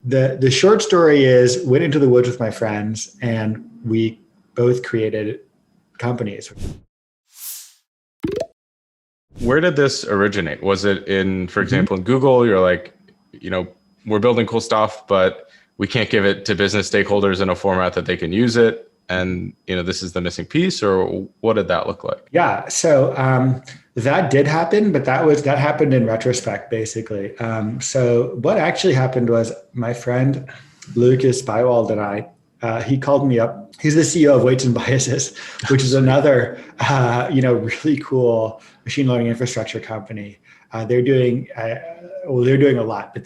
The short story is went into the woods with my friends and we both created companies. Where did this originate? Was it in, for example, in Google, you're like, we're building cool stuff, but we can't give it to business stakeholders in a format that they can use it. And, this is the missing piece, or what did that look like? Yeah. So that did happen, but that happened in retrospect, basically. So what actually happened was my friend, Lucas Bywald, and I, he called me up. He's the CEO of Weights and Biases, which is another, really cool machine learning infrastructure company. They're doing a lot, but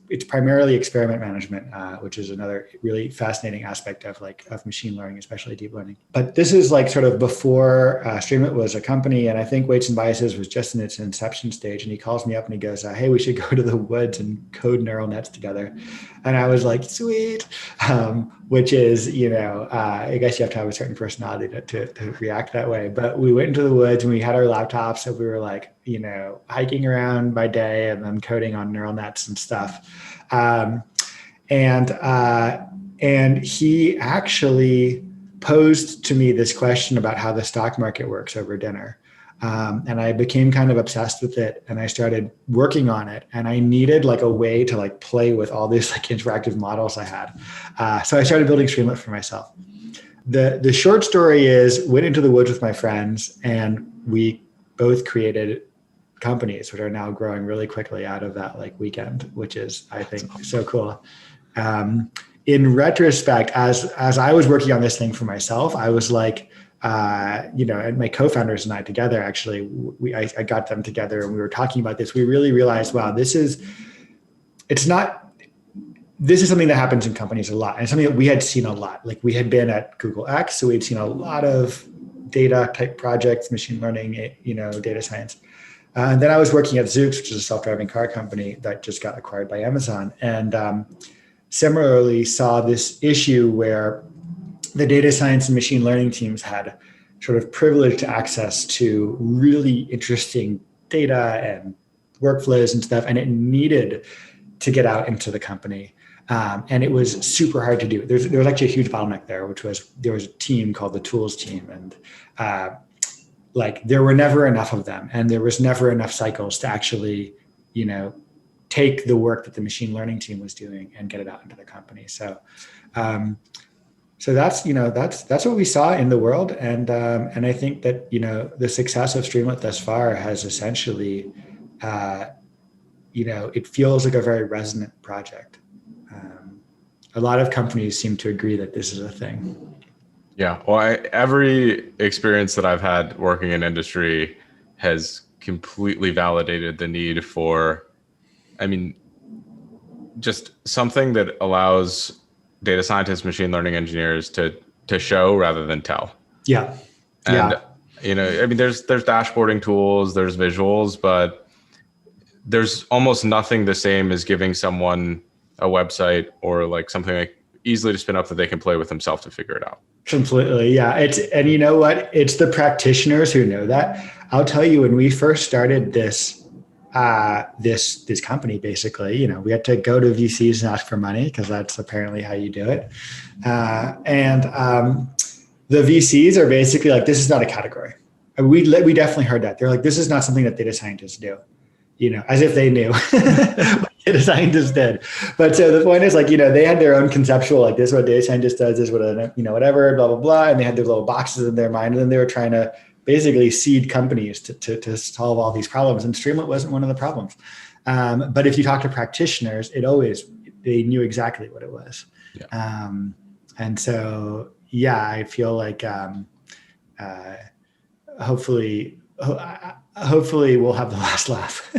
it's primarily experiment management, which is another really fascinating aspect of machine learning, especially deep learning. But this is like sort of before Streamlit was a company, and I think Weights and Biases was just in its inception stage. And he calls me up and he goes, "Hey, we should go to the woods and code neural nets together." And I was like, "Sweet," which is, I guess you have to have a certain personality to react that way. But we went into the woods and we had our laptops, and we were like, hiking around by day and then coding on neural nets and stuff. And he actually posed to me this question about how the stock market works over dinner. And I became kind of obsessed with it, and I started working on it, and I needed like a way to like play with all these like interactive models I had. So I started building Streamlit for myself. The short story is went into the woods with my friends and we both created companies, which are now growing really quickly out of that like weekend, which is, I think, so cool. In retrospect, as I was working on this thing for myself, I was like, and my co-founders and I together, actually, I got them together and we were talking about this. We really realized, wow, this is something that happens in companies a lot, and something that we had seen a lot. Like we had been at Google X, so we'd seen a lot of data type projects, machine learning, data science. And then I was working at Zoox, which is a self-driving car company that just got acquired by Amazon. And similarly saw this issue where the data science and machine learning teams had sort of privileged access to really interesting data and workflows and stuff, and it needed to get out into the company. And it was super hard to do. There was actually a huge bottleneck there, which was there was a team called the tools team, and there were never enough of them, and there was never enough cycles to actually, take the work that the machine learning team was doing and get it out into the company. So, that's what we saw in the world, and I think that the success of Streamlit thus far has essentially, it feels like a very resonant project. A lot of companies seem to agree that this is a thing. Yeah, well, every experience that I've had working in industry has completely validated the need for, just something that allows data scientists, machine learning engineers to show rather than tell. Yeah. And, there's dashboarding tools, there's visuals, but there's almost nothing the same as giving someone a website or like something like easily to spin up that they can play with themselves to figure it out. Completely. Yeah. And you know what? It's the practitioners who know that. I'll tell you, when we first started this company, basically, we had to go to VCs and ask for money because that's apparently how you do it. And the VCs are basically like, this is not a category. We definitely heard that. They're like, this is not something that data scientists do, as if they knew. Data scientists did. But so the point is, they had their own conceptual, like, this is what data scientist does, this is what, whatever, blah, blah, blah. And they had their little boxes in their mind. And then they were trying to basically seed companies to solve all these problems. And Streamlit wasn't one of the problems. But if you talk to practitioners, they knew exactly what it was. Yeah. And so, yeah, I feel like hopefully we'll have the last laugh.